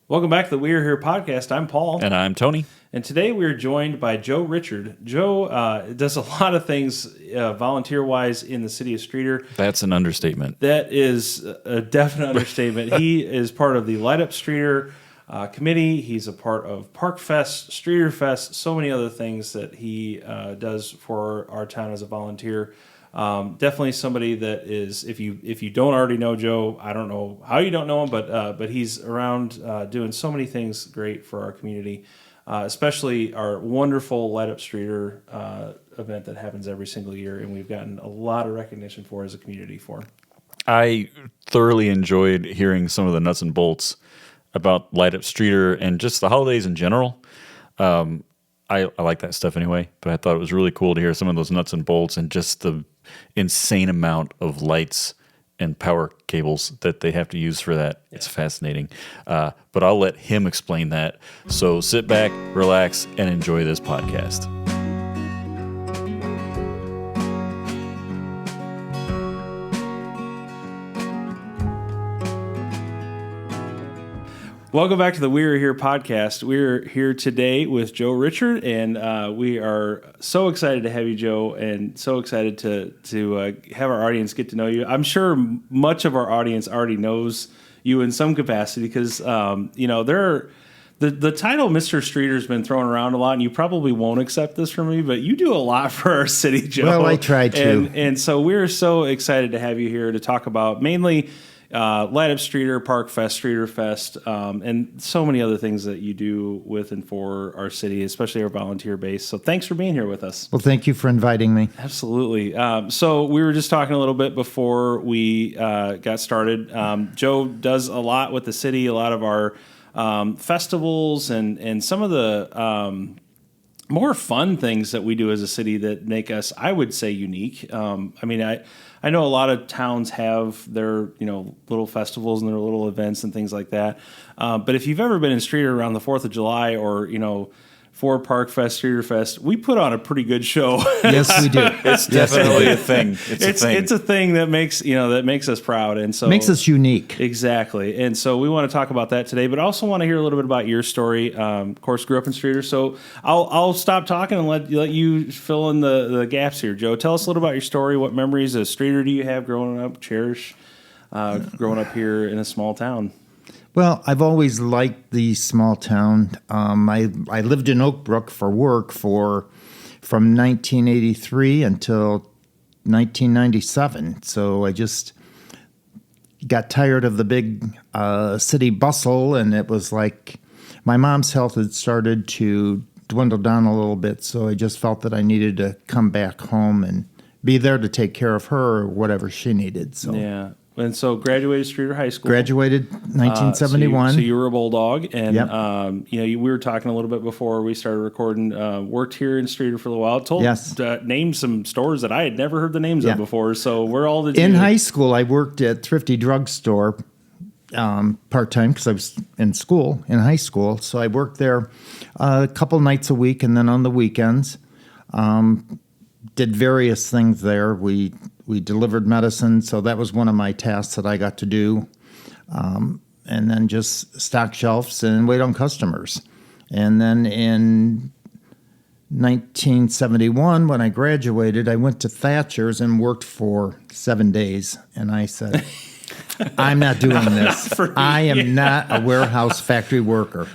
Welcome back to the We're Here podcast. I'm Paul. And I'm Tony. And today we're joined by Joe Richard. Joe does a lot of things volunteer-wise in the city of Streator. That's an understatement. That is a definite understatement. He is part of the Light Up Streator committee. He's a part of Park Fest, Streator Fest, so many other things that he does for our town as a volunteer. Definitely somebody that is, if you don't already know Joe, I don't know how you don't know him, but he's around doing so many things great for our community, especially our wonderful Light Up Streator event that happens every single year, and we've gotten a lot of recognition for as a community for. I thoroughly enjoyed hearing some of the nuts and bolts about Light Up Streator and just the holidays in general. I like that stuff anyway, but I thought it was really cool to hear some of those nuts and bolts and just the insane amount of lights and power cables that they have to use for that. Yeah. It's fascinating. But I'll let him explain that. So sit back, relax, and enjoy this podcast. Welcome back to the We're Here podcast. We're here today with Joe Richard, and we are so excited to have you, Joe, and so excited to have our audience get to know you. I'm sure much of our audience already knows you in some capacity because, the title Mr. Streator has been thrown around a lot, and you probably won't accept this from me, but you do a lot for our city, Joe. Well, I try to. And so we're so excited to have you here to talk about mainly Light Up Streator, Park Fest, Streator Fest, and so many other things that you do with and for our city, especially our volunteer base. So thanks for being here with us. Well, thank you for inviting me. Absolutely. So we were just talking a little bit before we got started. Joe does a lot with the city, a lot of our festivals and some of the more fun things that we do as a city that make us, I would say, unique. I know a lot of towns have their, little festivals and their little events and things like that. But if you've ever been in Streator around the 4th of July or, for Park Fest, Streator Fest, we put on a pretty good show. Yes, we do. It's definitely a thing. It's a thing that makes us proud, and so makes us unique. Exactly. And so we want to talk about that today, but also want to hear a little bit about your story. Of course, grew up in Streator, so I'll stop talking and let you fill in the gaps here. Joe, tell us a little about your story. What memories of Streator do you have growing up? Cherish growing up here in a small town. Well, I've always liked the small town. I lived in Oak Brook for work from 1983 until 1997. So I just got tired of the big city bustle, and it was like my mom's health had started to dwindle down a little bit. So I just felt that I needed to come back home and be there to take care of her or whatever she needed. So yeah. And so graduated Streator High School. Graduated 1971. So you were a Bulldog. And, yep. We were talking a little bit before we started recording. Worked here in Streator for a while. Named some stores that I had never heard the names of before. So where all did you... In high school, I worked at Thrifty Drug Store part-time because I was in high school. So I worked there a couple nights a week and then on the weekends. Did various things there. We delivered medicine, so that was one of my tasks that I got to do. And then just stock shelves and wait on customers. And then in 1971, when I graduated, I went to Thatcher's and worked for 7 days. And I said, I'm not doing this. I am not a warehouse factory worker.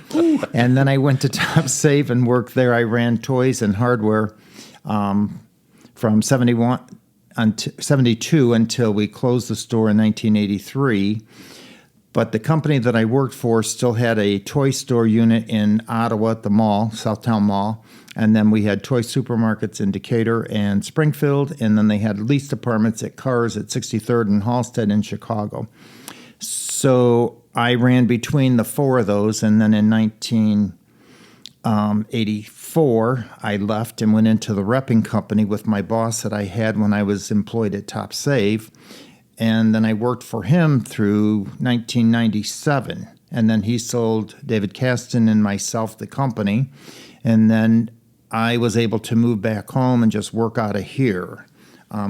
And then I went to Top Safe and worked there. I ran toys and hardware from 72 until we closed the store in 1983. But the company that I worked for still had a toy store unit in Ottawa at the mall, Southtown Mall. And then we had toy supermarkets in Decatur and Springfield. And then they had leased apartments at Cars at 63rd and Halsted in Chicago. So I ran between the four of those. And then in 1984, I left and went into the repping company with my boss that I had when I was employed at Top Save. And then I worked for him through 1997. And then he sold David Caston and myself the company. And then I was able to move back home and just work out of here.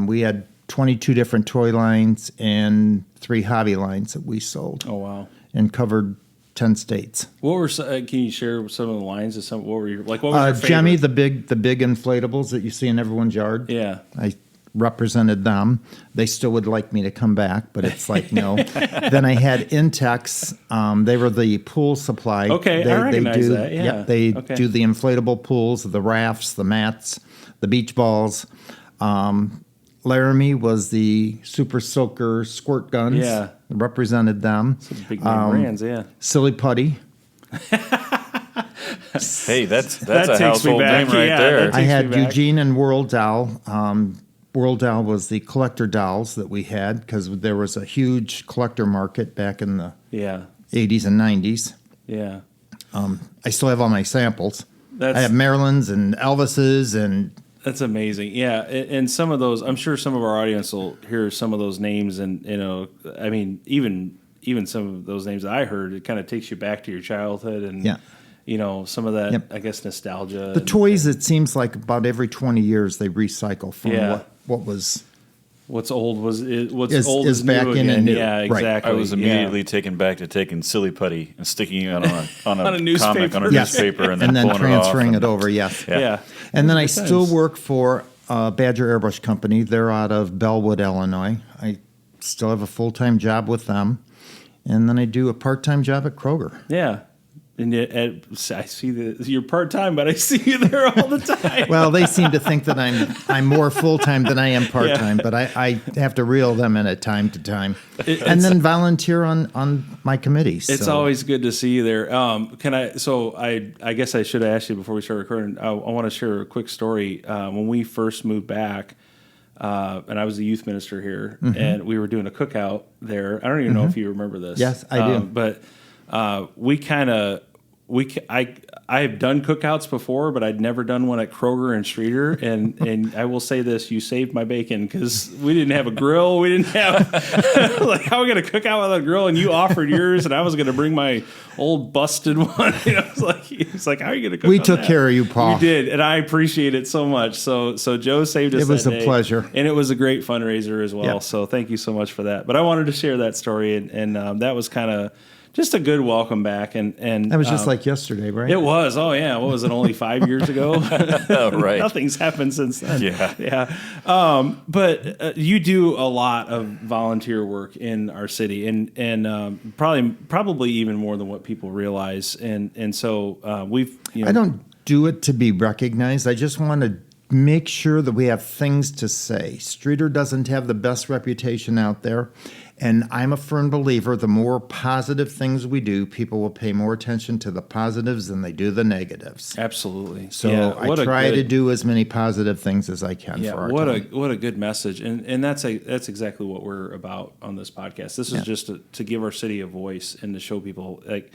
We had 22 different toy lines and 3 hobby lines that we sold. Oh, wow. And covered 10 states. What were can you share some of the lines of some? What were your like? What was your favorite? Jemmy, the big inflatables that you see in everyone's yard. Yeah. I represented them. They still would like me to come back, but it's like no. Then I had Intex. They were the pool supply. Okay, I recognize that. Yeah. They Okay. do the inflatable pools, the rafts, the mats, the beach balls. Laramie was the Super Soaker squirt guns. Yeah. Represented them. Some big name brands, yeah. Silly Putty. Hey, that's That a takes me household back. name right Yeah, there. that I takes had me back. Eugene and World Doll. World Doll was the collector dolls that we had because there was a huge collector market back in the Yeah. 80s and 90s. Yeah. I still have all my samples. That's I have Maryland's and Elvis's and That's amazing. Yeah, and some of those, I'm sure some of our audience will hear some of those names, and I mean, even some of those names that I heard, it kind of takes you back to your childhood, and Yeah. some of that, Yep. I guess, nostalgia. the toys. It seems like about every 20 years they recycle from Yeah. what was. What's old what's Is- old is is back new in again. and new. Yeah, Right. exactly. I was Yeah. immediately taken back to taking Silly Putty and sticking it on a On a comic, newspaper. on a Yes. newspaper, and then, pulling transferring it off. it over. Yes. Yeah. And then I Those are good still times. work for Badger Airbrush Company. They're out of Bellwood, Illinois. I still have a full-time job with them. And then I do a part-time job at Kroger. Yeah. And yet, I see you're part time, but I see you there all the time. Well, they seem to think that I'm more full-time than I am part-time, but I have to reel them in at time to time. And then volunteer on my committees. It's so. always good to see you there. Can I? So I guess I should have asked you before we start recording. I want to share a quick story. When we first moved back, and I was the youth minister here, and we were doing a cookout there. I don't even know if you remember this. Yes, I do. But I have done cookouts before, but I'd never done one at Kroger and Streator. And I will say this: you saved my bacon because we didn't have a grill. We didn't have like how are we gonna cook out without a grill? And you offered yours, and I was gonna bring my old busted one. It's like how are you gonna cook? We on took that? care of you, Paul. You did, and I appreciate it so much. So Joe saved us. It was that a day, pleasure. and it was a great fundraiser as well. Yeah. So thank you so much for that. But I wanted to share that story, and that was kind of just a good welcome back. And That was just like yesterday, right? it was. Oh yeah, what was it? Only 5 years ago. Right. Nothing's happened since then. Yeah. Yeah. But you do a lot of volunteer work in our city, and probably even more than what people realize. And so we've. I don't do it to be recognized. I just want to make sure that we have things to say. Streator doesn't have the best reputation out there. And I'm a firm believer the more positive things we do, people will pay more attention to the positives than they do the negatives. Absolutely. So yeah, I try to do as many positive things as I can Yeah, for our what town. a good message, and that's exactly what we're about on this podcast. This is just to give our city a voice and to show people like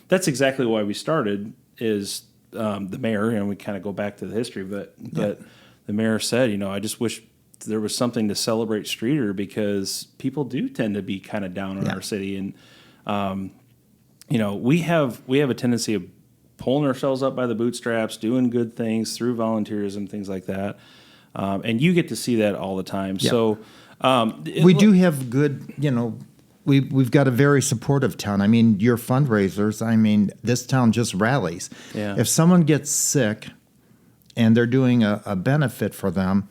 that's exactly why we started. Is the mayor, and we kind of go back to the history, but the mayor said, I just wish there was something to celebrate Streator because people do tend to be kind of down on our city, and we have a tendency of pulling ourselves up by the bootstraps, doing good things through volunteerism, things like that, and you get to see that all the time. Yeah. So We do have good, we've got a very supportive town. I mean, your fundraisers, this town just rallies. Yeah. If someone gets sick and they're doing a benefit for them,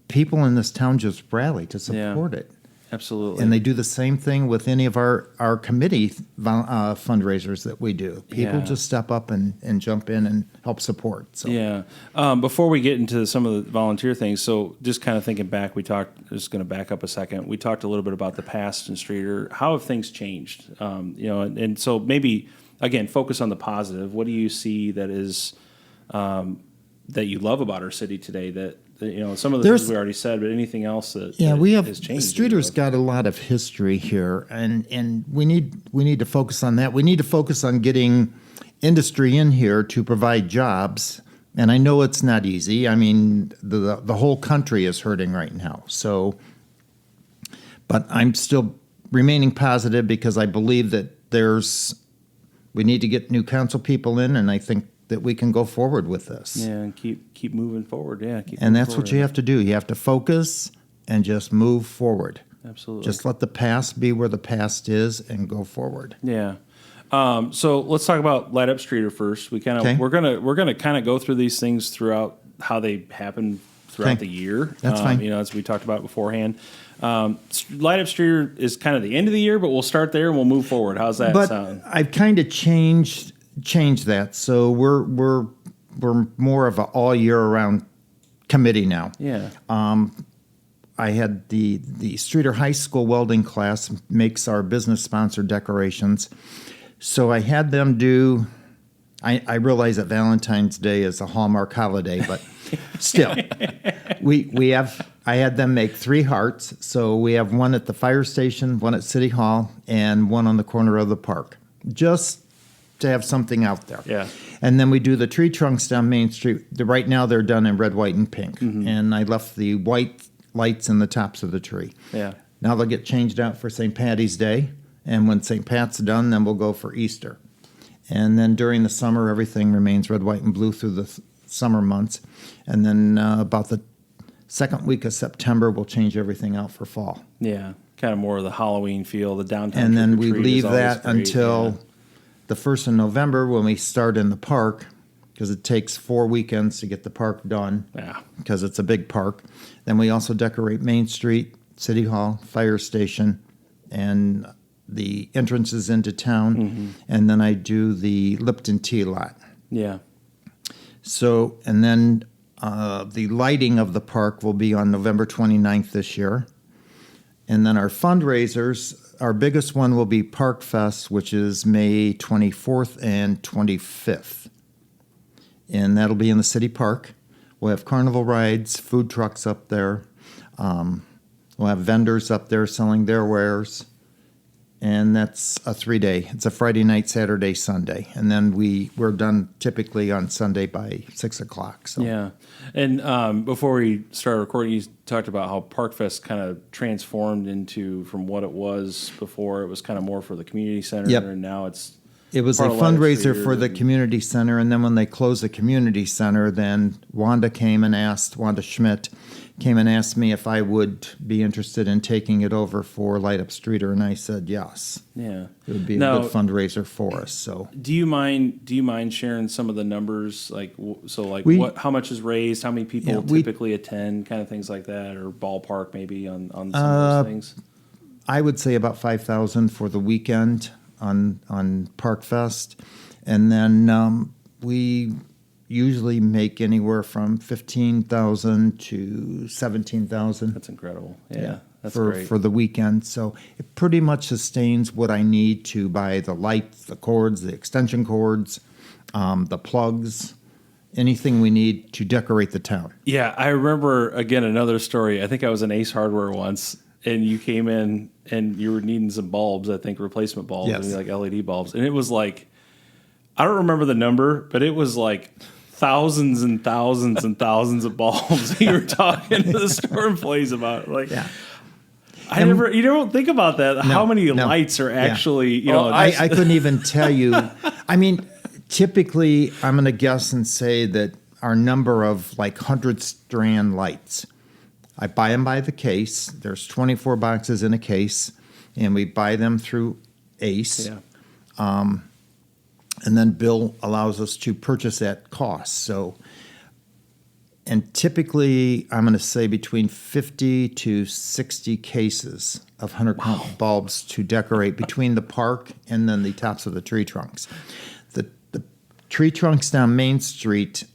people in this town just rally to support it. Absolutely. And they do the same thing with any of our committee fundraisers that we do. People Yeah. just step up and jump in and help support. So. Yeah. Before we get into some of the volunteer things, so just kind of thinking back, just going to back up a second. We talked a little bit about the past in Streator. How have things changed? And so maybe, again, focus on the positive. What do you see that is that you love about our city today that some of the things we already said, but anything else that we have has changed? Streator's got a lot of history here, and we need to focus on that. We need to focus on getting industry in here to provide jobs, and I know it's not easy. I mean, the whole country is hurting right now. So, but I'm still remaining positive because I believe that we need to get new council people in, and I think that we can go forward with this. Yeah, and keep moving forward. Yeah, and that's what you have to do. You have to focus and just move forward. Absolutely. Just let the past be where the past is and go forward. Yeah. So let's talk about Light Up Streeter first. We're gonna kind of go through these things throughout how they happen throughout the year. That's fine. As we talked about beforehand. Light Up Streeter is kind of the end of the year, but we'll start there and we'll move forward. How's that sound? I've kind of changed that, so we're more of an all year round committee now. Yeah. I had the Streator High School welding class makes our business sponsored decorations. So I had them do, I realize that Valentine's Day is a Hallmark holiday, but still, I had them make 3 hearts. So we have one at the fire station, one at City Hall, and one on the corner of the park, just to have something out there. Yeah. And then we do the tree trunks down Main Street. Right now they're done in red, white, and pink. Mm-hmm. And I left the white lights in the tops of the tree. Yeah. Now they'll get changed out for St. Patty's Day. And when St. Pat's done, then we'll go for Easter. And then during the summer, everything remains red, white, and blue through the summer months. And then about the second week of September, we'll change everything out for fall. Yeah. Kind of more of the Halloween feel, the downtown. And then we trick-or-treat leave is always that great. until the 1st of November when we start in the park, because it takes 4 weekends to get the park done. Yeah. Because it's a big park. Then we also decorate Main Street, City Hall, fire station, and the entrances into town. Mm-hmm. And then I do the Lipton Tea Lot. Yeah. So, and then the lighting of the park will be on November 29th this year. And then our fundraisers, our biggest one will be Park Fest, which is May 24th and 25th. And that'll be in the city park. We'll have carnival rides, food trucks up there. We'll have vendors up there selling their wares. And that's a 3-day. It's a Friday night, Saturday, Sunday. And then we're done typically on Sunday by 6 o'clock. So. Yeah. And before we started recording, you talked about how ParkFest kind of transformed into, from what it was before, it was kind of more for the community center. Yep. And now it was a fundraiser for the community center, and then when they closed the community center, then Wanda Schmidt came and asked me if I would be interested in taking it over for Light Up Streeter, and I said yes. Yeah. It would be a good fundraiser for us. So, do you mind sharing some of the numbers, how much is raised, how many people typically attend, kind of things like that, or ballpark maybe on some of those things? I would say about 5,000 for the weekend on Park Fest, and then we usually make anywhere from 15,000 to 17,000. That's incredible. Yeah, that's for great. For the weekend. So it pretty much sustains what I need to buy the lights, the cords, the extension cords, the plugs, anything we need to decorate the town. Yeah, I remember, again, another story. I think I was in Ace Hardware once, and you came in and you were needing some bulbs, I think replacement bulbs, yes. like LED bulbs. And it was like, I don't remember the number, but it was like thousands and thousands and thousands of bulbs you were talking to the store employees about. Like, yeah. You don't think about that. How many lights are actually, I couldn't even tell you. I mean, typically I'm going to guess and say that our number of like 100-strand lights, I buy them by the case. There's 24 boxes in a case, and we buy them through Ace. Yeah. And then Bill allows us to purchase at cost. So, and typically, I'm going to say between 50 to 60 cases of 100-count bulbs to decorate between the park and then the tops of the tree trunks. The tree trunks down Main Street,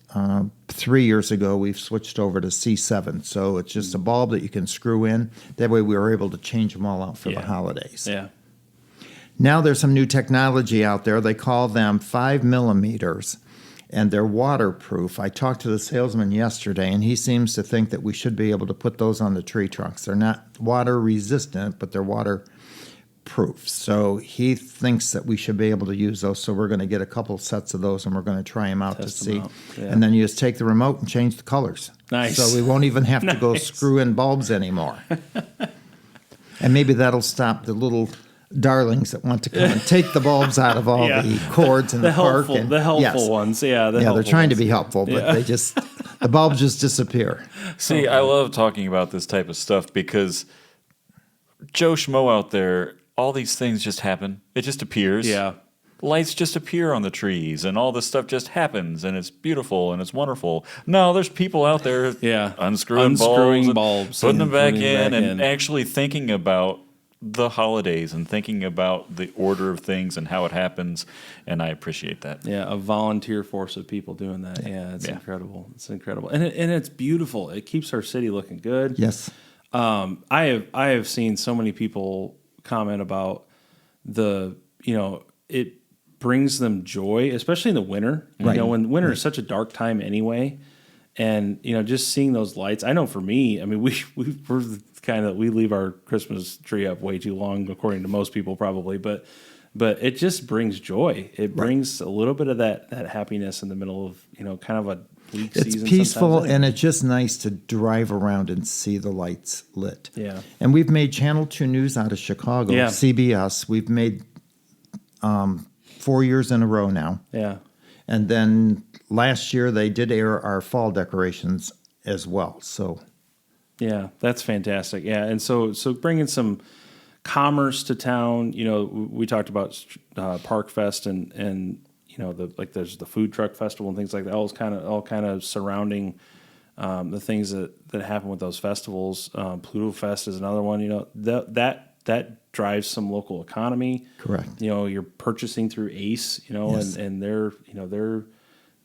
3 years ago, we've switched over to C7. So it's just a bulb that you can screw in. That way we were able to change them all out for the holidays. Yeah. Now there's some new technology out there. They call them 5 millimeters, and they're waterproof. I talked to the salesman yesterday, and he seems to think that we should be able to put those on the tree trunks. They're not water resistant, but they're waterproof. So he thinks that we should be able to use those. So we're going to get a couple sets of those, and we're going to try them out to see. Yeah. And then you just take the remote and change the colors. Nice. So we won't even have to go screw in bulbs anymore. And maybe that'll stop the little darlings that want to come and take the bulbs out of all the cords in the park. The helpful ones. Yeah, they're trying to be helpful, but they just, the bulbs just disappear. See, I love talking about this type of stuff because Joe Schmo out there, all these things just happen. It just appears. Yeah. lights just appear on the trees and all this stuff just happens and it's beautiful and it's wonderful. No, there's people out there unscrewing bulbs, putting them back in, and actually thinking about the holidays and thinking about the order of things and how it happens, and I appreciate that. Yeah, a volunteer force of people doing that. Yeah, it's incredible. It's incredible, and it's beautiful. It keeps our city looking good. Yes. I have seen so many people comment about it brings them joy, especially in the winter. Right. You know, when winter is such a dark time anyway, and just seeing those lights. I know for me, I mean, we're we leave our Christmas tree up way too long, according to most people probably, but it just brings joy. It brings a little bit of that happiness in the middle of kind of a bleak season. It's peaceful, and it's just nice to drive around and see the lights lit. Yeah. And we've made Channel 2 News out of Chicago, CBS. We've made 4 years in a row now. Yeah. And then last year they did air our fall decorations as well. So, yeah, that's fantastic. Yeah, and so bringing some commerce to town. We talked about Park Fest and there's the food truck festival and things like that. All kind of surrounding the things that happen with those festivals. Pluto Fest is another one. That drives some local economy. Correct. You're purchasing through ACE. Yes. and they're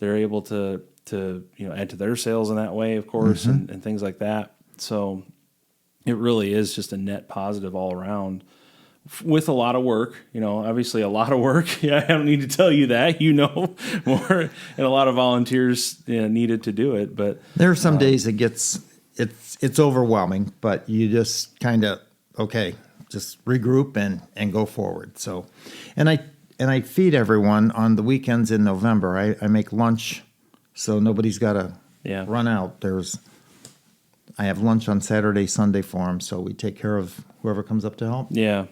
able to add to their sales in that way, of course, and things like that. So it really is just a net positive all around, with a lot of work. Obviously a lot of work. Yeah, I don't need to tell you that. More, and a lot of volunteers needed to do it. But there are some days it's overwhelming, but you just kind of just regroup and go forward. So, and I feed everyone on the weekends in November. I make lunch, so nobody's got to run out. I have lunch on Saturday, Sunday for them, so we take care of whoever comes up to help. Yeah.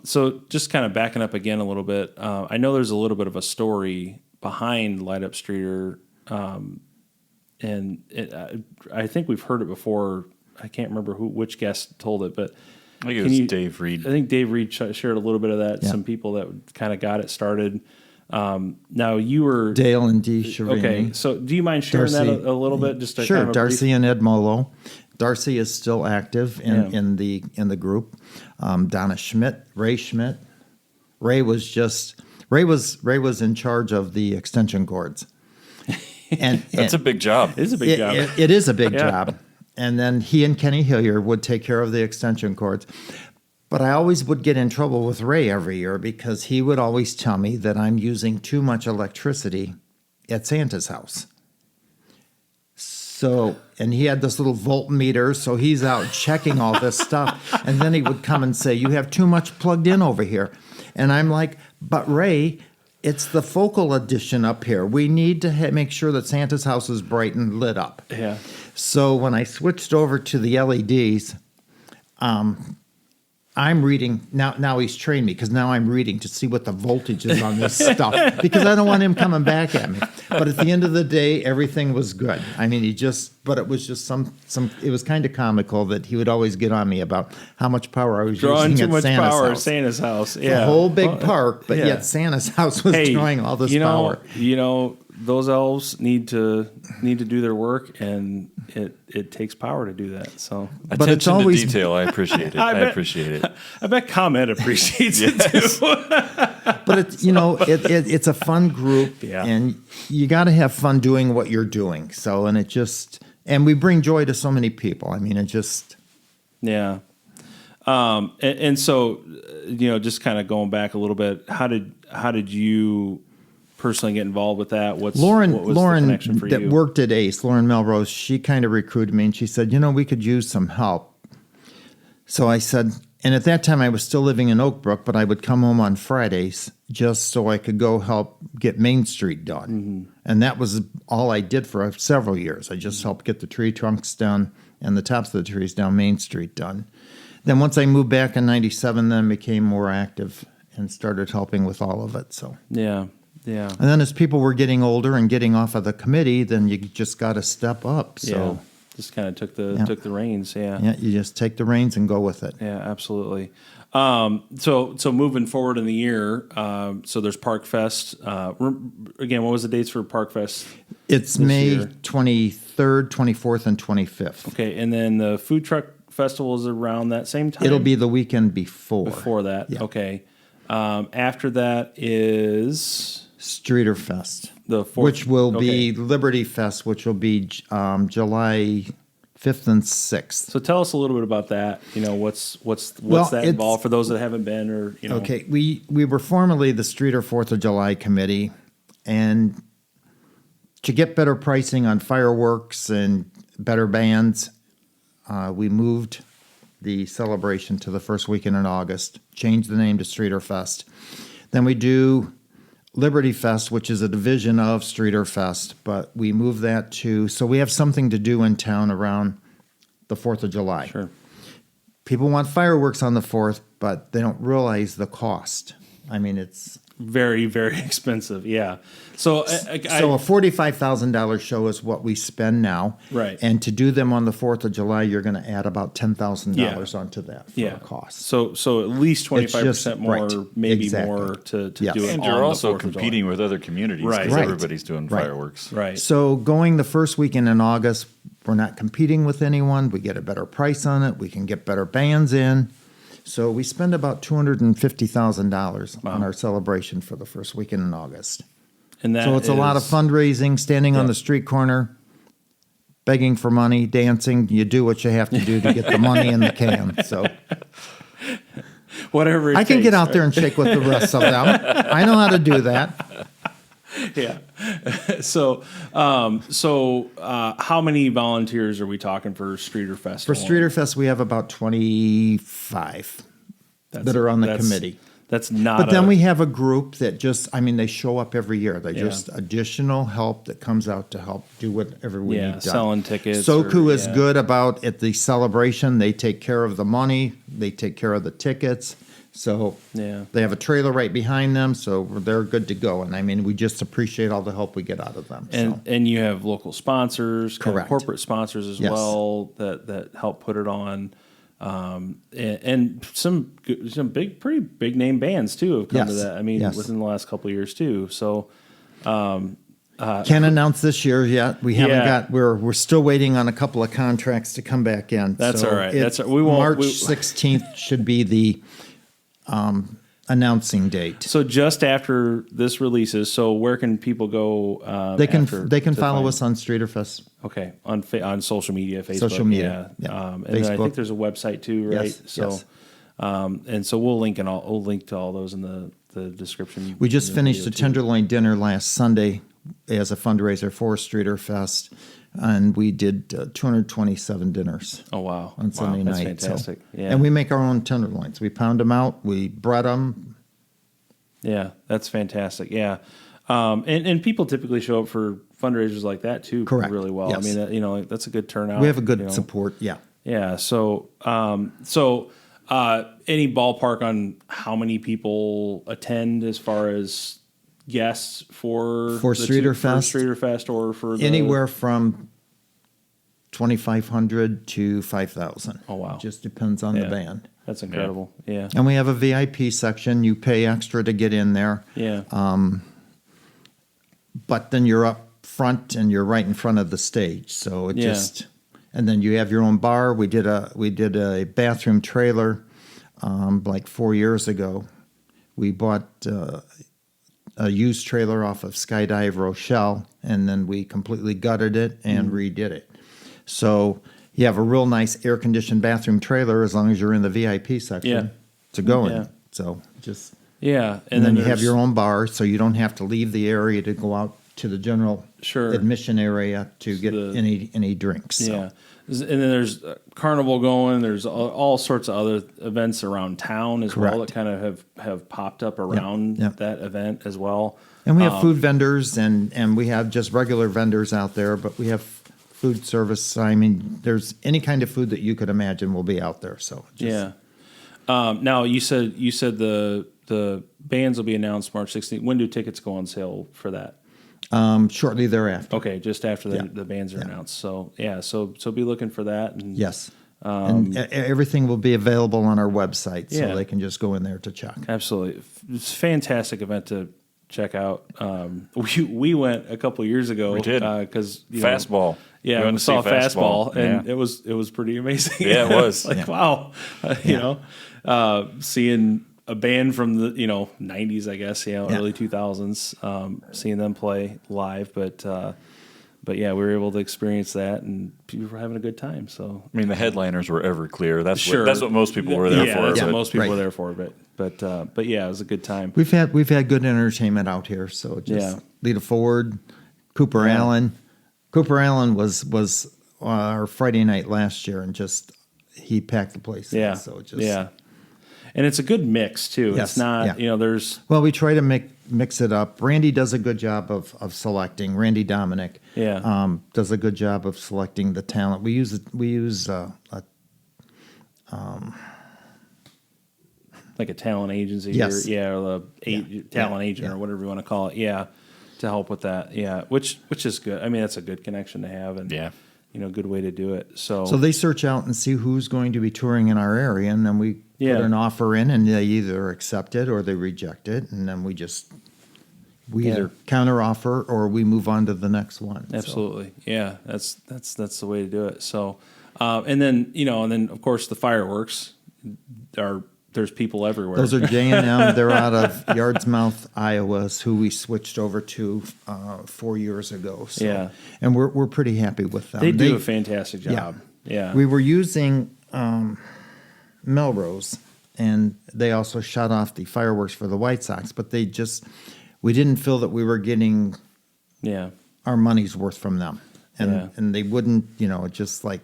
So just kind of backing up again a little bit, I know there's a little bit of a story behind Light Up Streator, and I think we've heard it before. I can't remember which guest told it, but I think it was Dave Reed. I think Dave Reed shared a little bit of that. Yeah. Some people that kind of got it started. Now you were Dale and Dee Shavini. Okay, so do you mind sharing Darcy, that a little bit? Just to sure. Kind of Darcy and Ed Molo. Darcy is still active in the group. Donna Schmidt, Ray Schmidt. Ray was in charge of the extension cords. And that's a big job. It is a big job. It is a big job. And then he and Kenny Hilliard would take care of the extension cords. But I always would get in trouble with Ray every year because he would always tell me that I'm using too much electricity at Santa's house. So, and he had this little voltmeter, so he's out checking all this stuff. And then he would come and say, "You have too much plugged in over here." And I'm like, "But Ray, it's the focal addition up here. We need to make sure that Santa's house is bright and lit up." Yeah. So when I switched over to the LEDs, I'm reading now he's trained me because now I'm reading to see what the voltage is on this stuff because I don't want him coming back at me. But at the end of the day, everything was good. I mean, but it was just some it was kind of comical that he would always get on me about how much power I was drawing using too much Santa's power house. at Santa's house. Yeah. The whole big park, but yet Santa's house was drawing all this power. Those elves need to do their work, and it takes power to do that. So, but it's always to detail. I appreciate it. I appreciate it. I bet ComEd appreciates it too. But it's a fun group, and you got to have fun doing what you're doing. So, and we bring joy to so many people. I mean, and so just kind of going back a little bit, how did you personally get involved with that? What was the connection for you? That worked at ACE, Lauren Melrose, she kind of recruited me and she said, we could use some help. So I said, and at that time I was still living in Oak Brook, but I would come home on Fridays just so I could go help get Main Street done. Mm-hmm. And that was all I did for several years. I just helped get the tree trunks done and the tops of the trees down Main Street done. Then once I moved back in 97, then became more active and started helping with all of it. So yeah. And then as people were getting older and getting off of the committee, then you just got to step up. So Just kind of took the reins. Yeah. Yeah, you just take the reins and go with it. Yeah, absolutely. So moving forward in the year, so there's Park Fest. Again, what was the dates for Park Fest? It's this May year? 23rd, 24th, and 25th. Okay, and then the food truck festival is around that same time. It'll be the weekend before. before that. Yeah. Okay. After that is Streator Fest, the 4th, which will okay. be Liberty Fest, which will be July 5th and 6th. So tell us a little bit about that. You know, what's Well, that it's- involved for those that haven't been, or you know. Okay, we were formerly the Streator 4th of July Committee, and to get better pricing on fireworks and better bands, we moved the celebration to the first weekend in August, changed the name to Streator Fest. Then we do Liberty Fest, which is a division of Streator Fest, but we moved that to, so we have something to do in town around the 4th of July. Sure. People want fireworks on the 4th, but they don't realize the cost. I mean, it's Very, very expensive. Yeah. So so a $45,000 show is what we spend now. Right. And to do them on the 4th of July, you're going to add about $10,000 Yeah. onto that for yeah. a cost. So at least 25% more, right. maybe Exactly. more to Yes. do it. And on you're the also 4th of July. competing with other communities Right. because Right. everybody's doing Right. fireworks. Right. So going the first weekend in August, we're not competing with anyone. We get a better price on it. We can get better bands in. So we spend about $250,000 on our celebration for the first weekend in August. And that So it's a lot of is- fundraising, standing on Yeah. the street corner, begging for money, dancing. You do what you have to do to get the money in the can. So Whatever it I can takes, get out right? there and shake with the rest of them. I know how to do that. Yeah. So, how many volunteers are we talking for Streator Fest? For alone? Streator Fest, we have about 25 that are on the committee. That's not. But then we have a group that just, I mean, they show up every year. They're Yeah. just additional help that comes out to help do whatever we need done. selling tickets. Soku or- is yeah. good about at the celebration. They take care of the money. They take care of the tickets. So Yeah. they have a trailer right behind them, so they're good to go. And I mean, we just appreciate all the help we get out of them. And so. and you have local sponsors, kind of Correct. corporate sponsors as Yes. well that help put it on. And some pretty big name bands too have come to Yes. that. I mean, Yes. within the last couple of years too. So Can't announce this year yet. We haven't Yeah. got. We're still waiting on a couple of contracts to come back in. That's So all right. That's it- all- we won't- March we- 16th should be the announcing date. so just after this releases, so where can people go? They can after they can to follow find- us on Streator Fest. Okay, on social media, Facebook, Social media, yeah. yeah. And then I Facebook. think there's a website too, right? Yes, So, yes. And so we'll link to all those in the description. We just in the finished video, a too. tenderloin dinner last Sunday as a fundraiser for Streator Fest, and we did 227 dinners Oh wow! on Sunday That's night. so- fantastic. Yeah, And we make our own tenderloins. We pound them out. We bread them. yeah, that's fantastic. Yeah, and people typically show up for fundraisers like that too. Correct. Really well. Yes. I mean, like, that's a good turnout. We have a good you know. support. Yeah. Yeah. So, any ballpark on how many people attend as far as guests for Streator Fest? for Streator Fest, or for Anywhere from 2,500 to 5,000. Oh, wow. It just depends on Yeah. the band. That's incredible. Yeah. And we have a VIP section. You pay extra to get in there, Yeah. but then you're up front and you're right in front of the stage. So it Yeah. just, and then you have your own bar. We did a bathroom trailer like 4 years ago. We bought a used trailer off of Skydive Rochelle, and then we completely gutted it and redid it. So you have a real nice air-conditioned bathroom trailer as long as you're in the VIP section Yeah. to go Yeah. in. So just Yeah. and then you have there's- your own bar, so you don't have to leave the area to go out to the general Sure. admission area to get The- any drinks. So. Yeah. And then there's carnival going. There's all sorts of other events around town as well Correct. that kind of have popped up around yeah. that event as well. And we have food vendors, and we have just regular vendors out there, but we have food service. I mean, there's any kind of food that you could imagine will be out there. So just, Yeah. Now you said the bands will be announced March 16th. When do tickets go on sale for that? Shortly thereafter. Okay, just after the, Yeah. the bands are Yeah. announced. So yeah, so be looking for that. And Yes. And everything will be available on our website, so Yeah. they can just go in there to check. Absolutely, it's a fantastic event to check out. We went a couple years ago. We did. Because Fastball. Yeah, We went we to saw see Fastball, and Yeah. it was pretty amazing. Yeah, it was. Like, Yeah. wow, you know, seeing a band from the 90s, I guess, early 2000s, seeing them play live, but yeah, we were able to experience that, and people were having a good time. So I mean, the headliners were Everclear. That's sure, that's what most people were there yeah, for. that's but- what most people Right. were there for. But yeah, it was a good time. We've had good entertainment out here, so just Yeah. Lita Ford, Cooper Yeah. Allen. Cooper Allen was our Friday night last year, and just he packed the place. in, Yeah, so just yeah, and it's a good mix too. Yes, It's not yeah. there's Well, we try to mix it up. Randy does a good job of selecting. Randy Dominic, Yeah. does a good job of selecting the talent. We use like a talent agency, Yes. or talent Yeah. agent Yeah. or whatever you want to call it, to help with that, which is good. I mean, that's a good connection to have, and Yeah. good way to do it. So they search out and see who's going to be touring in our area, and then we Yeah. put an offer in, and they either accept it or they reject it, and then we either counter offer or we move on to the next one. So, absolutely, that's the way to do it. So, and then of course the fireworks there's people everywhere. those are J&M. They're out of Yardsmouth, Iowa, is who we switched over to 4 years ago. So, Yeah. and we're pretty happy with them. they do a fantastic Yeah. job. Yeah, We were using Melrose, and they also shut off the fireworks for the White Sox, but we didn't feel that we were getting yeah. our money's worth from them. Yeah. And they wouldn't, just like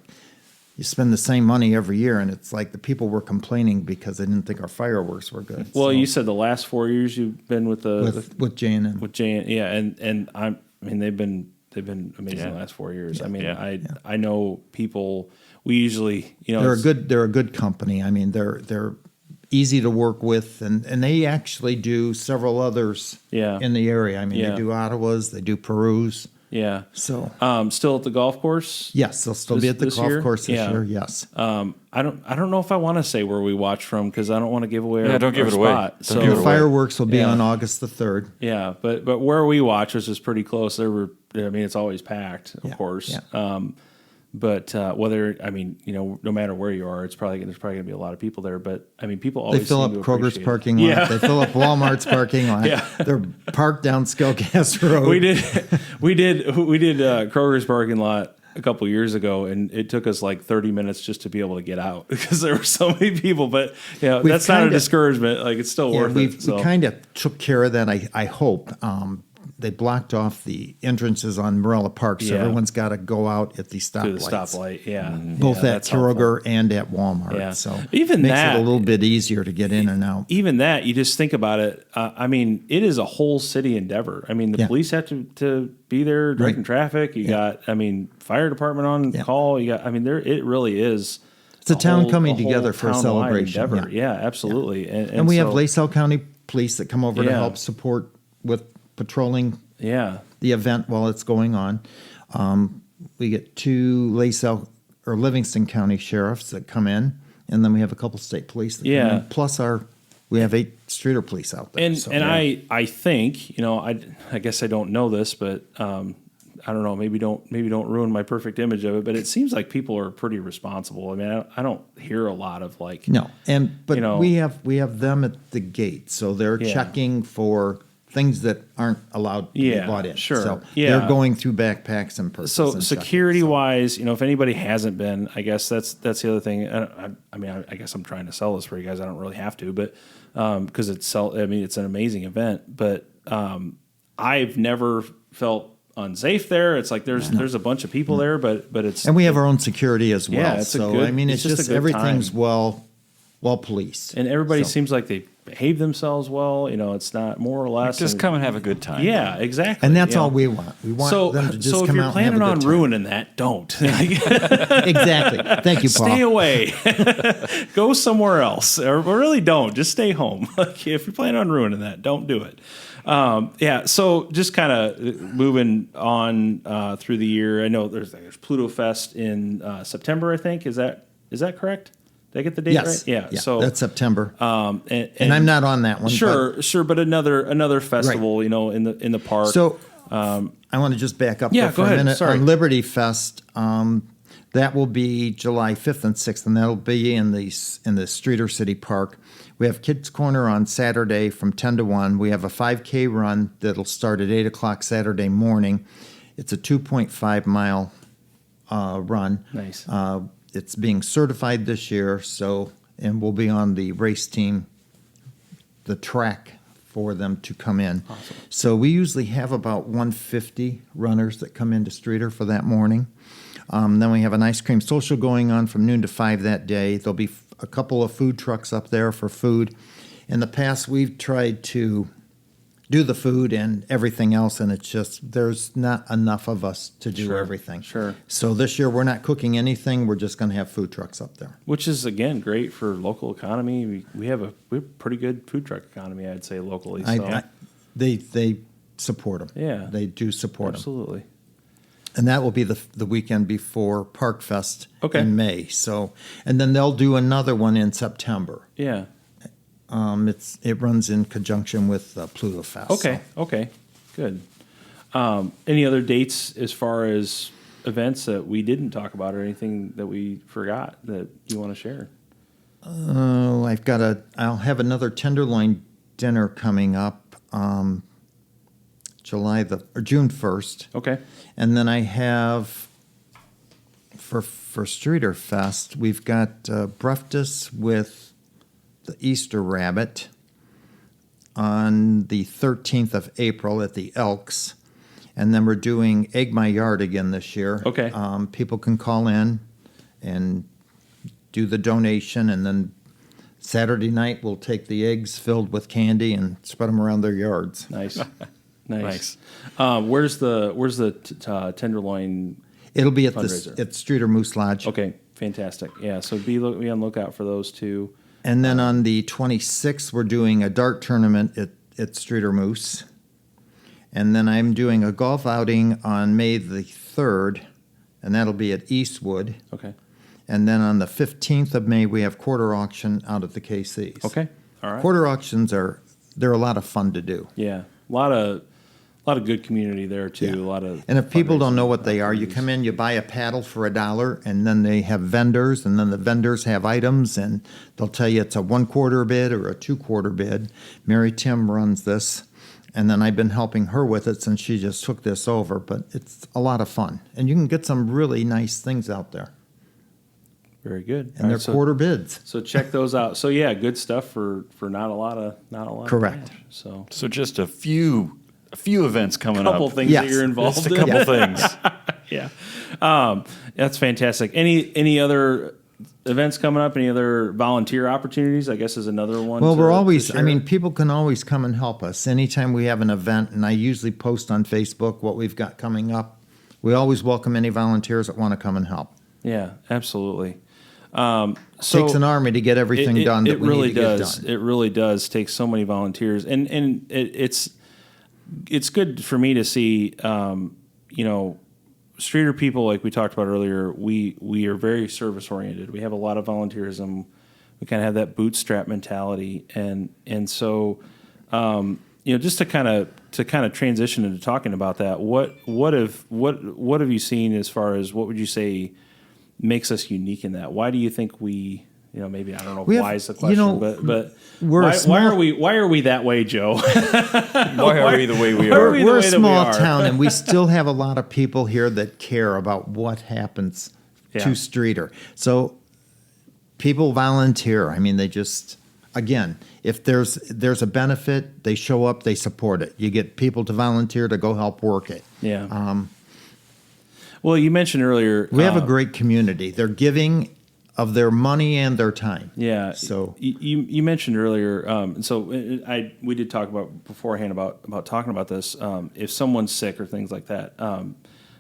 you spend the same money every year, and it's like the people were complaining because they didn't think our fireworks were good. Well, So, you said the last 4 years you've been with with J&M. with Jay, and I mean they've been amazing Yeah. the last 4 years. I mean, Yeah. I know people. We usually, They're a good company. I mean, they're easy to work with, and they actually do several others Yeah. in the area. I mean, Yeah. they do Ottawa's, they do Peru's. Yeah. So Still at the golf course. yes, they'll still be at the this golf year? course this Yeah. year. Yes. I don't know if I want to say where we watch from because I don't want to give away. Yeah, our, don't give our it away. spot. Don't So give it The away. fireworks will be Yeah. on August the 3rd. yeah, but where we watch, which is pretty close. It's always packed, of Yeah, course. yeah. But no matter where you are, there's probably gonna be a lot of people there. But I mean, people They always fill up seem to Kroger's appreciate it. parking lot. Yeah. They fill up Walmart's parking lot. Yeah. They're parked down Skellcast Road. we did Kroger's parking lot a couple years ago, and it took us like 30 minutes just to be able to get out because there were so many people. But that's not a discouragement. Like it's still Yeah, worth we it. So. kind of took care of that, I hope. They blocked off the entrances on Morella Park, so Yeah. everyone's got to go out at the stoplights. to the stoplight, yeah. Both Yeah, at that's helpful. Kroger and at Walmart. Yeah. So Even makes that- it a little bit easier to get in and out. Even that, you just think about it. I mean, it is a whole city endeavor. I mean, the Yeah. police have to be there directing traffic. You got, fire department on Yeah. call. You got, it really is. It's a town coming whole together for a town-wide celebration, endeavor. yeah. Yeah, absolutely. And we have so- LaSalle County Police that come over to Yeah. help support with patrolling Yeah, the event while it's going on. We get 2 LaSalle or Livingston County sheriffs that come in, and then we have a couple state police that come Yeah. in. Plus we have 8 Streator police out there. and so, I think I guess I don't know this, but I don't know. Maybe don't ruin my perfect image of it. But it seems like people are pretty responsible. I mean, I don't hear a lot of like no, but you know- we have them at the gate, so they're Yeah. checking for things that aren't allowed to Yeah, be bought in. sure. So Yeah. they're going through backpacks and purses. So and security checking, so. wise, if anybody hasn't been, I guess that's the other thing. I guess I'm trying to sell this for you guys. I don't really have to, but because it's an amazing event. But I've never felt unsafe there. It's like there's a bunch of people there, but it's And we have our own security as well. Yeah, it's a so good- it's it's just just a good everything's time. well policed. and everybody So- seems like they behave themselves well. It's not more or less. Just come and have a good time. Yeah, exactly. And that's all we want. We want them to just so if come you're out and have a planning on good time. ruining that, don't. Exactly. Thank you, Paul. Stay away. Go somewhere else, or really don't. Just stay home. If you're planning on ruining that, don't do it. So just kind of moving on through the year. I know there's Pluto Fest in September. I think is that correct? Did I get the date right? Yeah. So that's September. And I'm not on that one. Sure, but another festival, Right. In the park. So I want to just back up Yeah, there for go ahead. a minute. Sorry. On Liberty Fest, that will be July 5th and 6th, and that'll be in the Streator City Park. We have Kids Corner on Saturday from 10 to 1. We have a 5K run that'll start at 8 o'clock Saturday morning. It's a 2.5-mile run. Nice. It's being certified this year, and we'll be on the race team, the track for them to come in. Awesome. So we usually have about 150 runners that come into Streator for that morning. Then we have an ice cream social going on from noon to 5 that day. There'll be a couple of food trucks up there for food. In the past, we've tried to do the food and everything else, and it's just there's not enough of us to do Sure, everything. sure. So this year we're not cooking anything. We're just going to have food trucks up there. Which is again great for local economy. We have a pretty good food truck economy, I'd say, locally. So They support them. Yeah. They do support them. absolutely. And that will be the weekend before Park Fest Okay. in May. So, and then they'll do another one in September. Yeah. It runs in conjunction with Pluto Fest. Okay. Okay. Good. Any other dates as far as events that we didn't talk about, or anything that we forgot that you want to share? Oh, I'll have another tenderloin dinner coming up, June 1st. Okay. And then I have for Streator Fest, we've got breakfast with the Easter Rabbit on the 13th of April at the Elks. And then we're doing Egg My Yard again this year. Okay. People can call in and do the donation, and then Saturday night we'll take the eggs filled with candy and spread them around their yards. Nice. Nice. Where's the tenderloin? It'll be at Fundraiser. at Streator Moose Lodge. Okay, fantastic. Yeah, so be on lookout for those two. And then on the 26th, we're doing a dart tournament at Streator Moose. And then I'm doing a golf outing on May the 3rd, and that'll be at Eastwood. Okay. And then on the 15th of May, we have quarter auction out at the KC's. Okay. All right. Quarter auctions they're a lot of fun to do. Yeah, a lot of good community there too. Yeah. A lot of. And if people don't know fundraising what they are, you activities. come in, you buy a paddle for $1, and then they have vendors, and then the vendors have items, and they'll tell you it's a 1/4 bid or a 2/4 bid. Mary Tim runs this, and then I've been helping her with it since she just took this over, but it's a lot of fun. And you can get some really nice things out there, Very good. and they're quarter bids. So check those out. So yeah, good stuff for not a lot of Correct. cash. So So just a few events coming couple up. things Yes. that you're involved Just a in. couple things. Yeah, that's fantastic. Any other events coming up? Any other volunteer opportunities? I guess is another one. Well, we're to always, share. people can always come and help us. Anytime we have an event, and I usually post on Facebook what we've got coming up, we always welcome any volunteers that want to come and help. Yeah, absolutely. Takes an army to get everything done that we really need to get does. done. It really does take so many volunteers, and it's good for me to see. Streator people, like we talked about earlier, we are very service oriented. We have a lot of volunteerism. We kind of have that bootstrap mentality, and so just to kind of transition into talking about that. What have you seen as far as what would you say makes us unique in that? Why do you think we? Maybe I don't know. Why is the question? But we're why are we that way, Joe? Why are we the way we why are are? we the We're a way that we small are? town, and we still have a lot of people here that care about what happens Yeah. to Streator. So people volunteer. They just, again, if there's a benefit, they show up, they support it. You get people to volunteer to go help work it. Yeah. Well, you mentioned earlier We have a great community. They're giving of their money and their time. Yeah. So you mentioned earlier. We did talk about beforehand about talking about this. If someone's sick or things like that.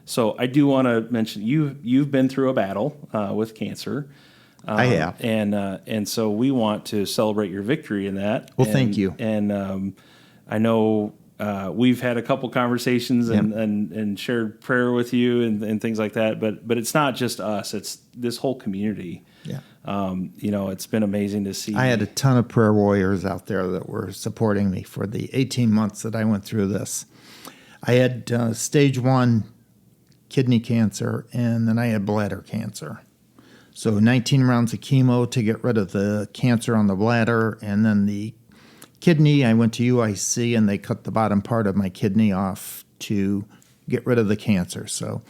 So I do want to mention you've been through a battle with cancer. I have, and so we want to celebrate your victory in that. Well, thank you. And I know we've had a couple conversations and shared prayer with you and things like that. But it's not just us; it's this whole community. Yeah. It's been amazing to see. I had a ton of prayer warriors out there that were supporting me for the 18 months that I went through this. I had stage 1 kidney cancer, and then I had bladder cancer. So 19 rounds of chemo to get rid of the cancer on the bladder, and then the kidney, I went to UIC, and they cut the bottom part of my kidney off to get rid of the cancer. So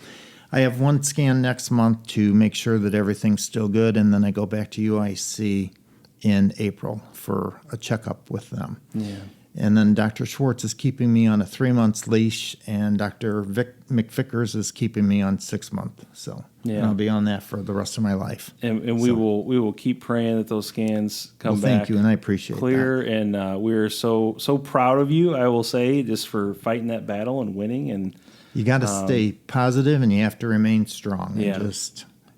I have one scan next month to make sure that everything's still good, and then I go back to UIC in April for a checkup with them. Yeah. And then Dr. Schwartz is keeping me on a 3-month leash, and Dr. McVickers is keeping me on 6 months. So I'll be on that for the rest of my life. And we will keep praying that those scans come back. Thank you, and I appreciate clear. that. And we're so proud of you. I will say, just for fighting that battle and winning. And you got to stay positive, and you have to remain strong. Yeah.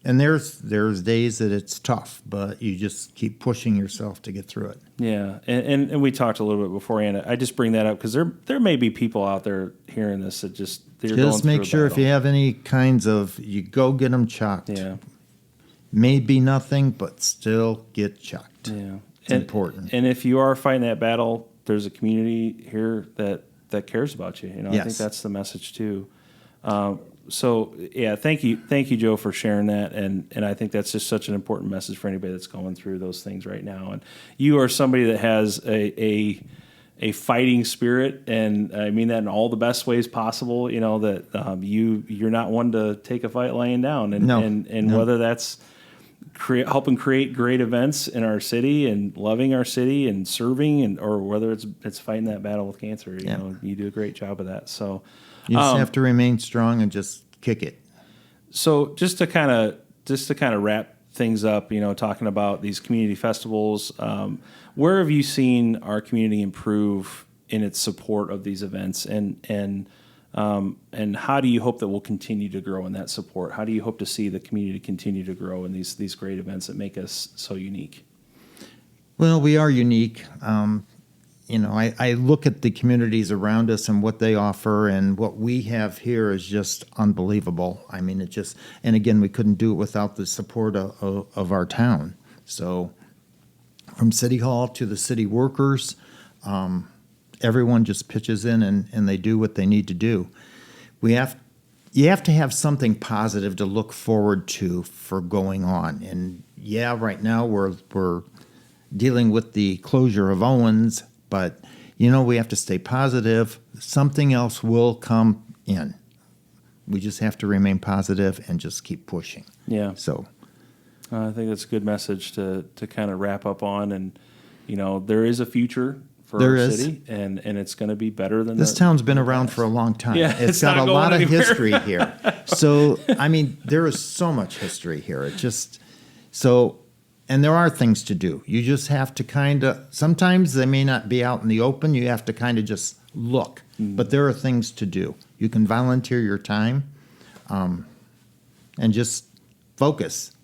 And there's days that it's tough, but you just keep pushing yourself to get through it. Yeah, and we talked a little bit beforehand. I just bring that up because there may be people out there hearing this that they're going through make a sure if battle. you have any kinds of, you go get them checked. Yeah, Maybe nothing, but still get checked. yeah, It's important. And if you are fighting that battle, there's a community here that cares about you. I think that's the message too. Thank you, Joe, for sharing that, and I think that's just such an important message for anybody that's going through those things right now. And you are somebody that has a fighting spirit, and I mean that in all the best ways possible. That you're not one to take a fight laying down, and whether that's helping create great events in our city and loving our city and serving, or whether it's fighting that battle with cancer. You do a great job of that. So. You just have to remain strong and just kick it. So just to kind of wrap things up, talking about these community festivals, where have you seen our community improve in its support of these events, and how do you hope that we'll continue to grow in that support? How do you hope to see the community continue to grow in these great events that make us so unique? Well, we are unique. I look at the communities around us and what they offer, and what we have here is just unbelievable. I mean, and again, we couldn't do it without the support of our town. So from City Hall to the city workers, everyone just pitches in and they do what they need to do. You have to have something positive to look forward to for going on. And right now we're dealing with the closure of Owens, but we have to stay positive. Something else will come in. We just have to remain positive and just keep pushing. Yeah. So I think that's a good message to kind of wrap up on. And there is a future for our city, and it's going to be better than this town's been around for a long time. Yeah, it's got a lot of history here. So I mean, there is so much history here. And there are things to do. You just have to sometimes they may not be out in the open. You have to kind of just look. But there are things to do. You can volunteer your time and just focus.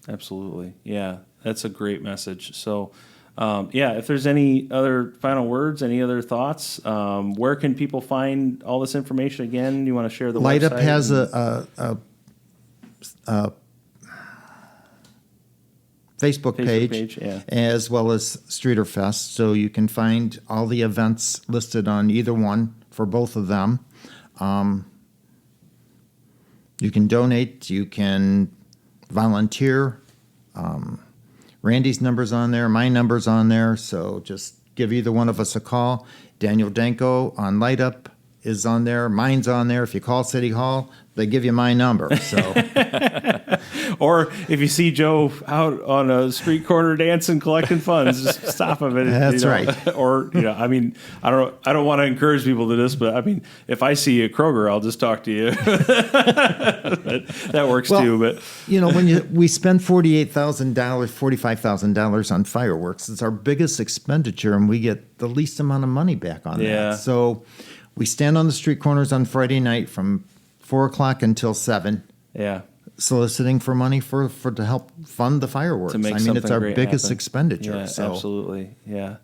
Absolutely. Yeah, that's a great message. So, if there's any other final words, any other thoughts, where can people find all this information again? You want to share the Light website? Up has a Facebook page, as well as Streator Fest. So you can find all the events listed on either one for both of them. You can donate. You can volunteer. Randy's number's on there. My number's on there. So just give either one of us a call. Daniel Danko on Light Up is on there. Mine's on there. If you call City Hall, they give you my number. So, Or if you see Joe out on a street corner dancing, collecting funds, just stop him. And, That's right. Or I mean, I don't want to encourage people to this, but I mean, if I see you at Kroger, I'll just talk to you. that works too. But when we spend $45,000 on fireworks, it's our biggest expenditure, and we get the least amount of money back on that. So we stand on the street corners on Friday night from 4:00 until 7. Yeah. Soliciting for money to help fund the fireworks. To make it's our biggest happen. expenditure. Yeah, so. absolutely. Yeah,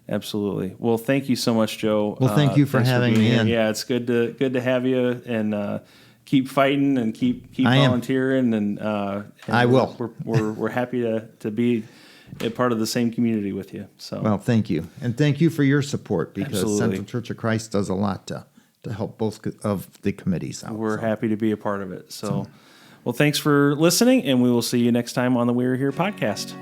absolutely. Well, thank you so much, Joe. Well, thank you for having me in. Yeah, it's good to have you, and keep fighting and keep volunteering. And I will. We're happy to be a part of the same community with you. So well, thank you, and thank you for your support, because Absolutely. Central Church of Christ does a lot to help both of the committees out. We're happy to be a part of it. So, well, thanks for listening, and we will see you next time on the We're Here podcast.